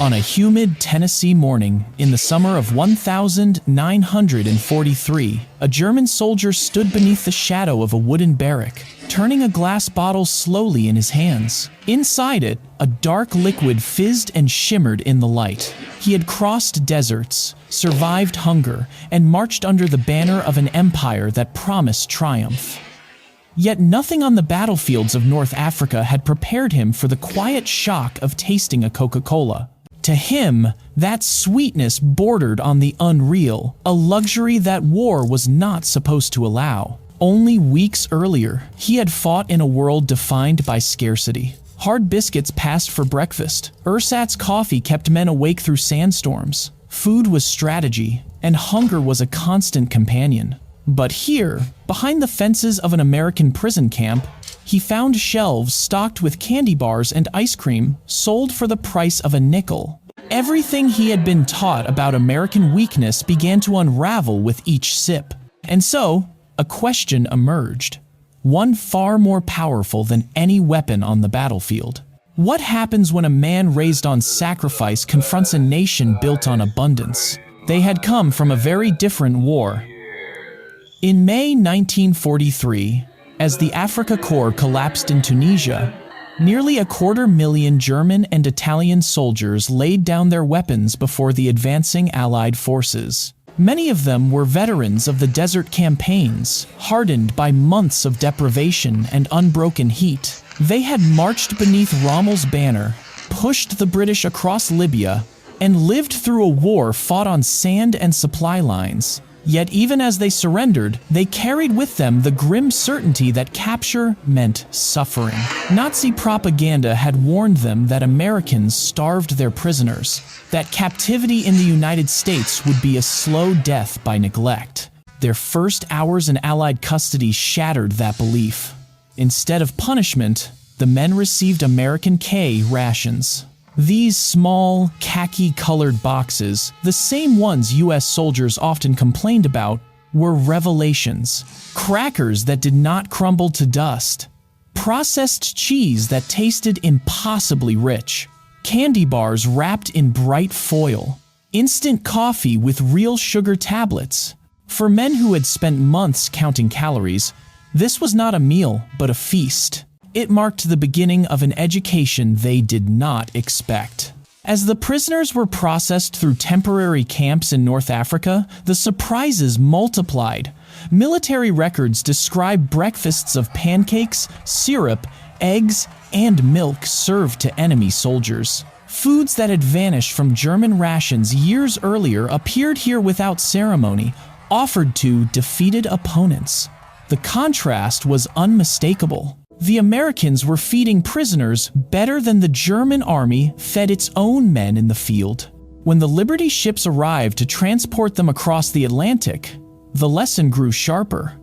On a humid Tennessee morning in the summer of 1943, a German soldier stood beneath the shadow of a wooden barrack, turning a glass bottle slowly in his hands. Inside it, a dark liquid fizzed and shimmered in the light. He had crossed deserts, survived hunger, and marched under the banner of an empire that promised triumph. Yet nothing on the battlefields of North Africa had prepared him for the quiet shock of tasting a Coca-Cola. To him, that sweetness bordered on the unreal, a luxury that war was not supposed to allow. Only weeks earlier, he had fought in a world defined by scarcity. Hard biscuits passed for breakfast. Ersatz coffee kept men awake through sandstorms. Food was strategy, and hunger was a constant companion. But here, behind the fences of an American prison camp, he found shelves stocked with candy bars and ice cream sold for the price of a nickel. Everything he had been taught about American weakness began to unravel with each sip. And so, a question emerged, one far more powerful than any weapon on the battlefield. What happens when a man raised on sacrifice confronts a nation built on abundance? They had come from a very different war. In May 1943, as the Afrika Korps collapsed in Tunisia, nearly 250,000 German and Italian soldiers laid down their weapons before the advancing Allied forces. Many of them were veterans of the desert campaigns, hardened by months of deprivation and unbroken heat. They had marched beneath Rommel's banner, pushed the British across Libya, and lived through a war fought on sand and supply lines. Yet even as they surrendered, they carried with them the grim certainty that capture meant suffering. Nazi propaganda had warned them that Americans starved their prisoners, that captivity in the United States would be a slow death by neglect. Their first hours in Allied custody shattered that belief. Instead of punishment, the men received American K rations. These small, khaki-colored boxes, the same ones US soldiers often complained about, were revelations. Crackers that did not crumble to dust. Processed cheese that tasted impossibly rich. Candy bars wrapped in bright foil. Instant coffee with real sugar tablets. For men who had spent months counting calories, this was not a meal, but a feast. It marked the beginning of an education they did not expect. As the prisoners were processed through temporary camps in North Africa, the surprises multiplied. Military records describe breakfasts of pancakes, syrup, eggs, and milk served to enemy soldiers. Foods that had vanished from German rations years earlier appeared here without ceremony, offered to defeated opponents. The contrast was unmistakable. The Americans were feeding prisoners better than the German army fed its own men in the field. When the Liberty ships arrived to transport them across the Atlantic, the lesson grew sharper.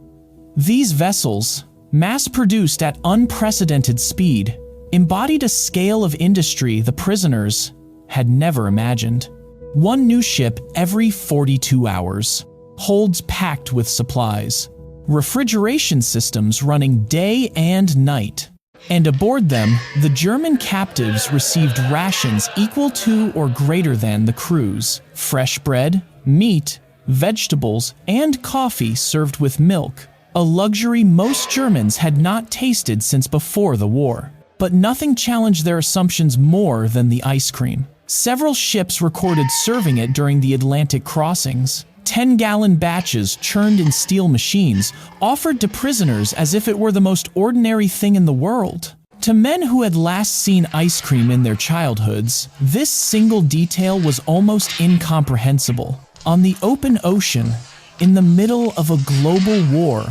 These vessels, mass-produced at unprecedented speed, embodied a scale of industry the prisoners had never imagined. One new ship every 42 hours, holds packed with supplies. Refrigeration systems running day and night. And aboard them, the German captives received rations equal to or greater than the crew's. Fresh bread, meat, vegetables, and coffee served with milk, a luxury most Germans had not tasted since before the war. But nothing challenged their assumptions more than the ice cream. Several ships recorded serving it during the Atlantic crossings. 10-gallon batches churned in steel machines, offered to prisoners as if it were the most ordinary thing in the world. To men who had last seen ice cream in their childhoods, this single detail was almost incomprehensible. On the open ocean, in the middle of a global war,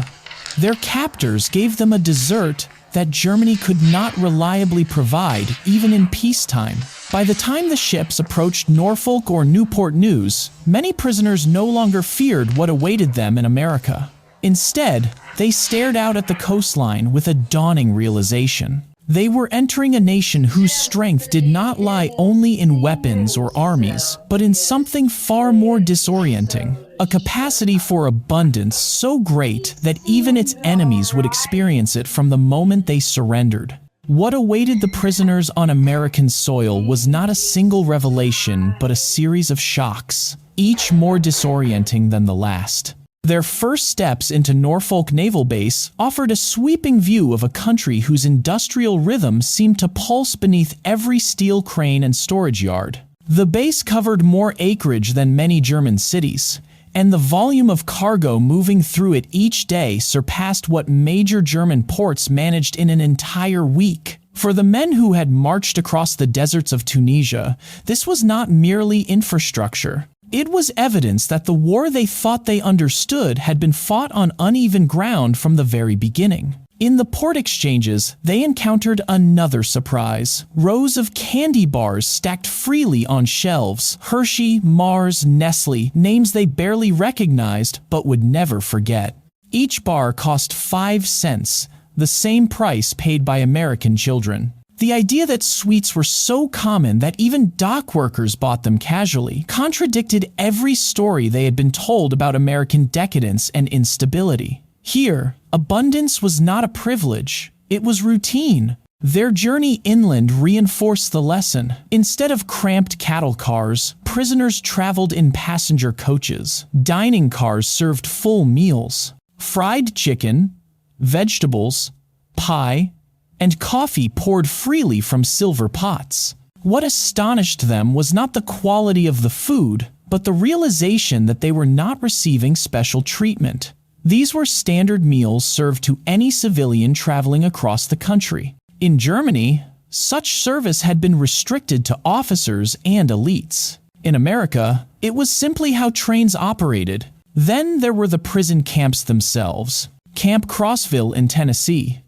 their captors gave them a dessert that Germany could not reliably provide even in peacetime. By the time the ships approached Norfolk or Newport News, many prisoners no longer feared what awaited them in America. Instead, they stared out at the coastline with a dawning realization. They were entering a nation whose strength did not lie only in weapons or armies, but in something far more disorienting. A capacity for abundance so great that even its enemies would experience it from the moment they surrendered. What awaited the prisoners on American soil was not a single revelation, but a series of shocks, each more disorienting than the last. Their first steps into Norfolk Naval Base offered a sweeping view of a country whose industrial rhythm seemed to pulse beneath every steel crane and storage yard. The base covered more acreage than many German cities, and the volume of cargo moving through it each day surpassed what major German ports managed in an entire week. For the men who had marched across the deserts of Tunisia, this was not merely infrastructure. It was evidence that the war they thought they understood had been fought on uneven ground from the very beginning. In the port exchanges, they encountered another surprise. Rows of candy bars stacked freely on shelves. Hershey, Mars, Nestle, names they barely recognized but would never forget. Each bar cost 5 cents, the same price paid by American children. The idea that sweets were so common that even dock workers bought them casually contradicted every story they had been told about American decadence and instability. Here, abundance was not a privilege, it was routine. Their journey inland reinforced the lesson. Instead of cramped cattle cars, prisoners traveled in passenger coaches. Dining cars served full meals. Fried chicken, vegetables, pie, and coffee poured freely from silver pots. What astonished them was not the quality of the food, but the realization that they were not receiving special treatment. These were standard meals served to any civilian traveling across the country. In Germany, such service had been restricted to officers and elites. In America, it was simply how trains operated. Then there were the prison camps themselves. Camp Crossville in Tennessee,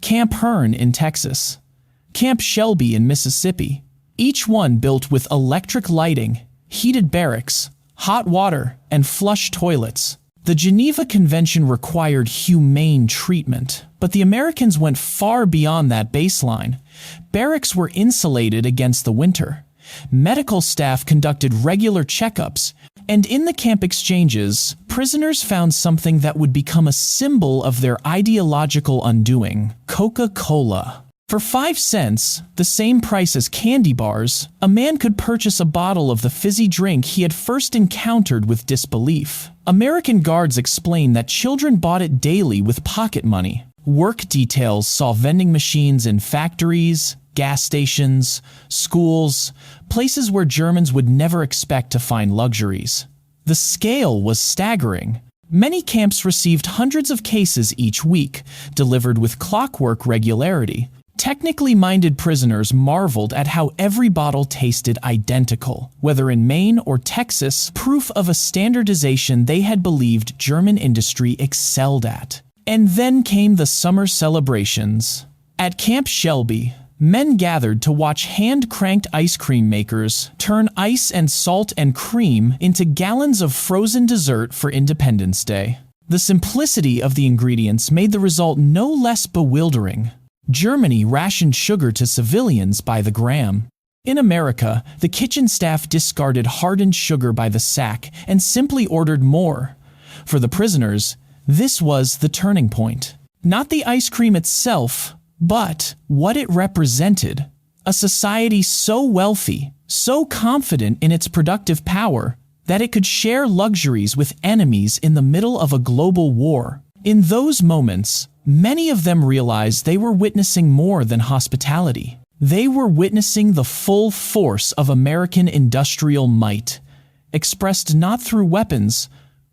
Camp Hearn in Texas, Camp Shelby in Mississippi, each one built with electric lighting, heated barracks, hot water, and flush toilets. The Geneva Convention required humane treatment, but the Americans went far beyond that baseline. Barracks were insulated against the winter. Medical staff conducted regular checkups, and in the camp exchanges, prisoners found something that would become a symbol of their ideological undoing: Coca-Cola. For 5 cents, the same price as candy bars, a man could purchase a bottle of the fizzy drink he had first encountered with disbelief. American guards explained that children bought it daily with pocket money. Work details saw vending machines in factories, gas stations, schools, places where Germans would never expect to find luxuries. The scale was staggering. Many camps received hundreds of cases each week, delivered with clockwork regularity. Technically minded prisoners marveled at how every bottle tasted identical, whether in Maine or Texas, proof of a standardization they had believed German industry excelled at. And then came the summer celebrations. At Camp Shelby, men gathered to watch hand-cranked ice cream makers turn ice and salt and cream into gallons of frozen dessert for Independence Day. The simplicity of the ingredients made the result no less bewildering. Germany rationed sugar to civilians by the gram. In America, the kitchen staff discarded hardened sugar by the sack and simply ordered more. For the prisoners, this was the turning point. Not the ice cream itself, but what it represented. A society so wealthy, so confident in its productive power, that it could share luxuries with enemies in the middle of a global war. In those moments, many of them realized they were witnessing more than hospitality. They were witnessing the full force of American industrial might, expressed not through weapons,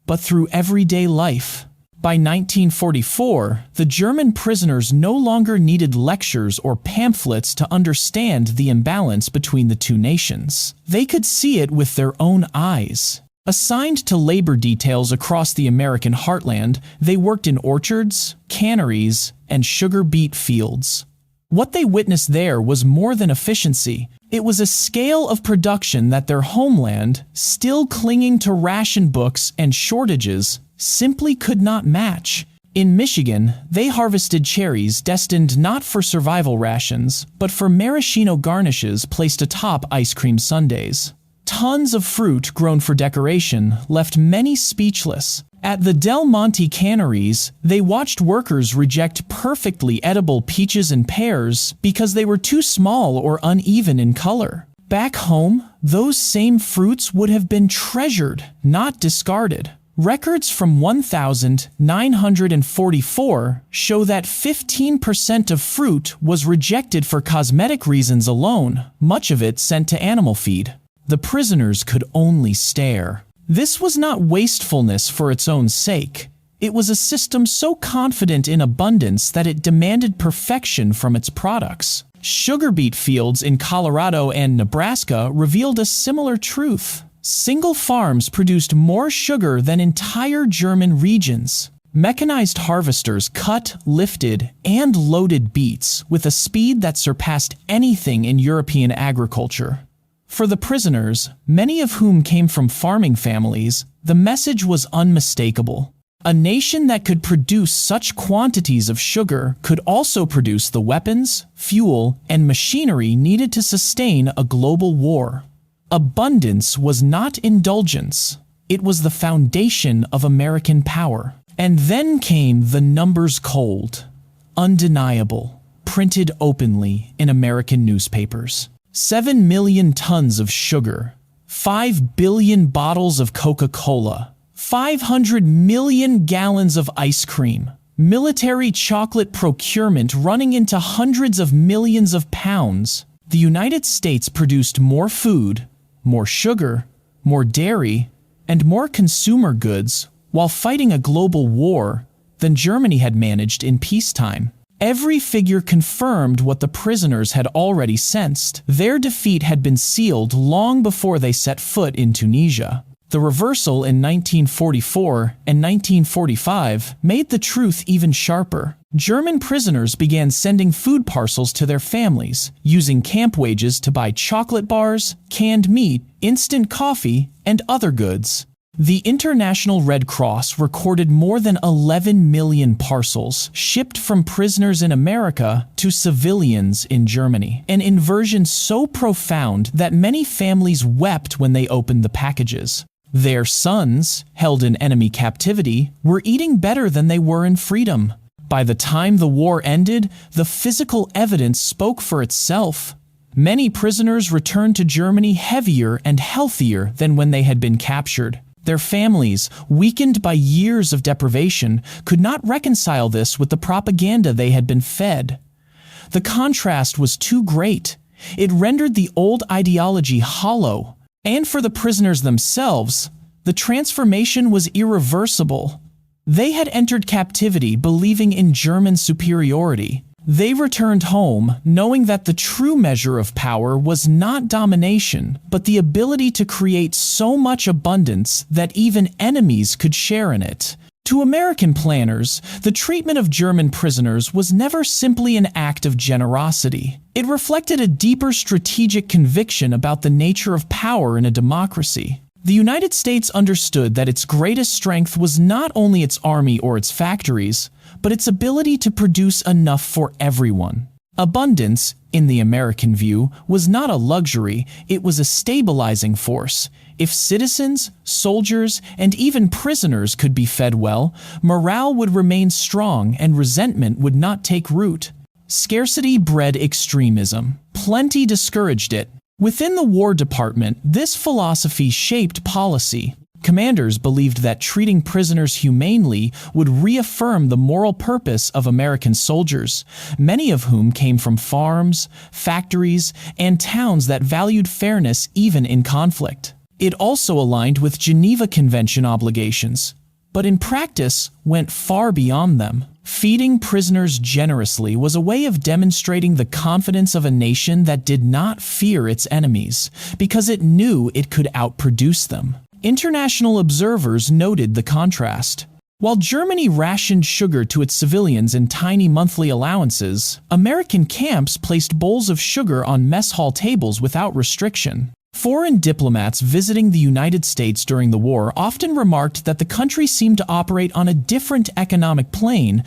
but through everyday life. By 1944, the German prisoners no longer needed lectures or pamphlets to understand the imbalance between the two nations. They could see it with their own eyes. Assigned to labor details across the American heartland, they worked in orchards, canneries, and sugar beet fields. What they witnessed there was more than efficiency. It was a scale of production that their homeland, still clinging to ration books and shortages, simply could not match. In Michigan, they harvested cherries destined not for survival rations, but for maraschino garnishes placed atop ice cream sundaes. Tons of fruit grown for decoration left many speechless, At the Del Monte canneries, they watched workers reject perfectly edible peaches and pears because they were too small or uneven in color. Back home, those same fruits would have been treasured, not discarded. Records from 1944 show that 15% of fruit was rejected for cosmetic reasons alone, much of it sent to animal feed. The prisoners could only stare. This was not wastefulness for its own sake. It was a system so confident in abundance that it demanded perfection from its products. Sugar beet fields in Colorado and Nebraska revealed a similar truth. Single farms produced more sugar than entire German regions. Mechanized harvesters cut, lifted, and loaded beets with a speed that surpassed anything in European agriculture. For the prisoners, many of whom came from farming families, the message was unmistakable. A nation that could produce such quantities of sugar could also produce the weapons, fuel, and machinery needed to sustain a global war. Abundance was not indulgence. It was the foundation of American power. And then came the numbers cold, undeniable, printed openly in American newspapers. 7 million tons of sugar, 5 billion bottles of Coca-Cola, 500 million gallons of ice cream, military chocolate procurement running into hundreds of millions of pounds. The United States produced more food, more sugar, more dairy, and more consumer goods while fighting a global war than Germany had managed in peacetime. Every figure confirmed what the prisoners had already sensed. Their defeat had been sealed long before they set foot in Tunisia. The reversal in 1944 and 1945 made the truth even sharper. German prisoners began sending food parcels to their families, using camp wages to buy chocolate bars, canned meat, instant coffee, and other goods. The International Red Cross recorded more than 11 million parcels shipped from prisoners in America to civilians in Germany, an inversion so profound that many families wept when they opened the packages. Their sons, held in enemy captivity, were eating better than they were in freedom. By the time the war ended, the physical evidence spoke for itself. Many prisoners returned to Germany heavier and healthier than when they had been captured. Their families, weakened by years of deprivation, could not reconcile this with the propaganda they had been fed. The contrast was too great. It rendered the old ideology hollow. And for the prisoners themselves, the transformation was irreversible. They had entered captivity believing in German superiority. They returned home knowing that the true measure of power was not domination, but the ability to create so much abundance that even enemies could share in it. To American planners, the treatment of German prisoners was never simply an act of generosity. It reflected a deeper strategic conviction about the nature of power in a democracy. The United States understood that its greatest strength was not only its army or its factories, but its ability to produce enough for everyone. Abundance, in the American view, was not a luxury, it was a stabilizing force. If citizens, soldiers, and even prisoners could be fed well, morale would remain strong and resentment would not take root. Scarcity bred extremism. Plenty discouraged it. Within the War Department, this philosophy shaped policy. Commanders believed that treating prisoners humanely would reaffirm the moral purpose of American soldiers, many of whom came from farms, factories, and towns that valued fairness even in conflict. It also aligned with Geneva Convention obligations, but in practice went far beyond them. Feeding prisoners generously was a way of demonstrating the confidence of a nation that did not fear its enemies, because it knew it could outproduce them. International observers noted the contrast. While Germany rationed sugar to its civilians in tiny monthly allowances, American camps placed bowls of sugar on mess hall tables without restriction. Foreign diplomats visiting the United States during the war often remarked that the country seemed to operate on a different economic plane,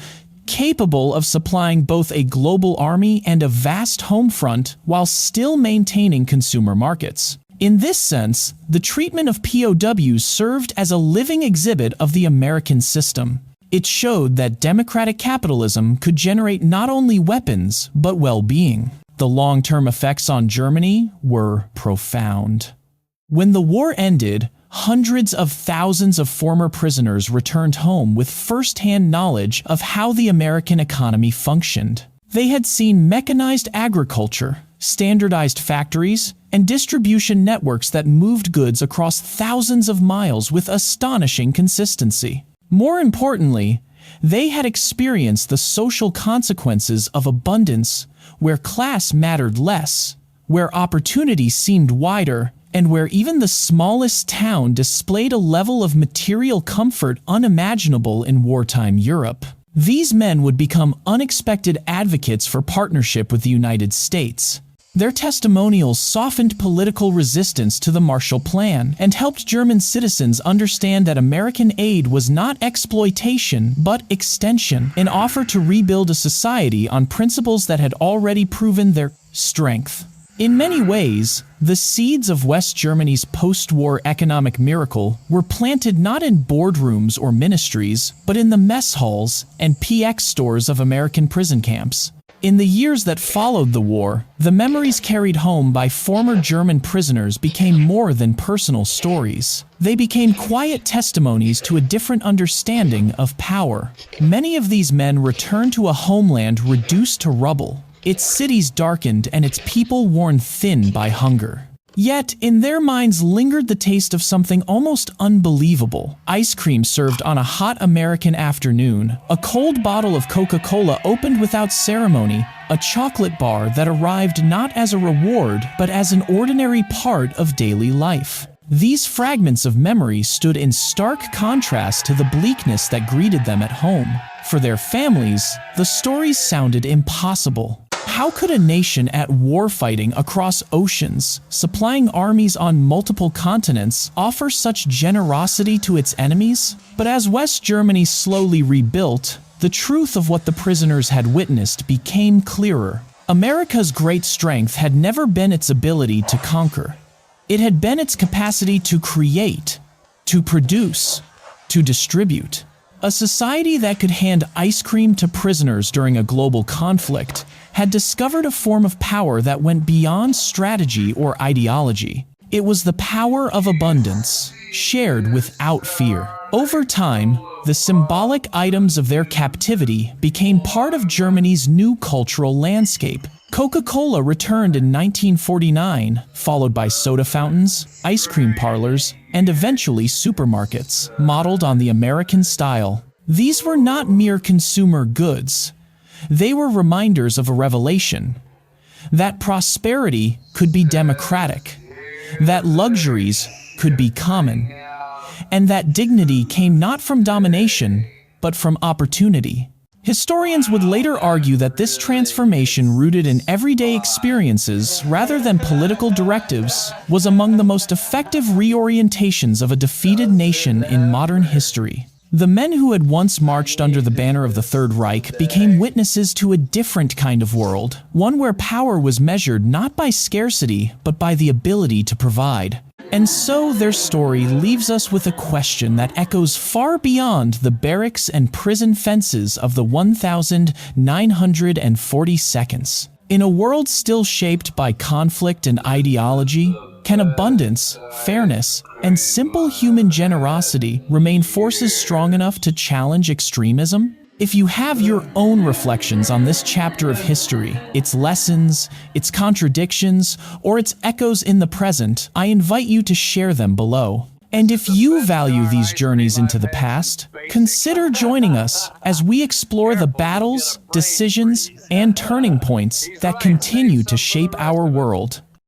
capable of supplying both a global army and a vast home front while still maintaining consumer markets. In this sense, the treatment of POWs served as a living exhibit of the American system. It showed that democratic capitalism could generate not only weapons, but well-being. The long-term effects on Germany were profound. When the war ended, hundreds of thousands of former prisoners returned home with first-hand knowledge of how the American economy functioned. They had seen mechanized agriculture, standardized factories, and distribution networks that moved goods across thousands of miles with astonishing consistency. More importantly, they had experienced the social consequences of abundance, where class mattered less, where opportunity seemed wider, and where even the smallest town displayed a level of material comfort unimaginable in wartime Europe. These men would become unexpected advocates for partnership with the United States. Their testimonials softened political resistance to the Marshall Plan and helped German citizens understand that American aid was not exploitation but extension, an offer to rebuild a society on principles that had already proven their strength. In many ways, the seeds of West Germany's post-war economic miracle were planted not in boardrooms or ministries, but in the mess halls and PX stores of American prison camps. In the years that followed the war, the memories carried home by former German prisoners became more than personal stories. They became quiet testimonies to a different understanding of power. Many of these men returned to a homeland reduced to rubble, its cities darkened and its people worn thin by hunger. Yet, in their minds lingered the taste of something almost unbelievable. Ice cream served on a hot American afternoon, a cold bottle of Coca-Cola opened without ceremony, a chocolate bar that arrived not as a reward, but as an ordinary part of daily life. These fragments of memory stood in stark contrast to the bleakness that greeted them at home. For their families, the stories sounded impossible. How could a nation at war fighting across oceans, supplying armies on multiple continents, offer such generosity to its enemies? But as West Germany slowly rebuilt, the truth of what the prisoners had witnessed became clearer. America's great strength had never been its ability to conquer. It had been its capacity to create, to produce, to distribute. A society that could hand ice cream to prisoners during a global conflict had discovered a form of power that went beyond strategy or ideology. It was the power of abundance, shared without fear. Over time, the symbolic items of their captivity became part of Germany's new cultural landscape. Coca-Cola returned in 1949, followed by soda fountains, ice cream parlors, and eventually supermarkets, modeled on the American style. These were not mere consumer goods. They were reminders of a revelation: that prosperity could be democratic, that luxuries could be common, and that dignity came not from domination, but from opportunity. Historians would later argue that this transformation, rooted in everyday experiences rather than political directives, was among the most effective reorientations of a defeated nation in modern history. The men who had once marched under the banner of the Third Reich became witnesses to a different kind of world, one where power was measured not by scarcity, but by the ability to provide. And so their story leaves us with a question that echoes far beyond the barracks and prison fences of the 1940 seconds. In a world still shaped by conflict and ideology, can abundance, fairness, and simple human generosity remain forces strong enough to challenge extremism? If you have your own reflections on this chapter of history, its lessons, its contradictions, or its echoes in the present, I invite you to share them below. And if you value these journeys into the past, consider joining us as we explore the battles, decisions, and turning points that continue to shape our world.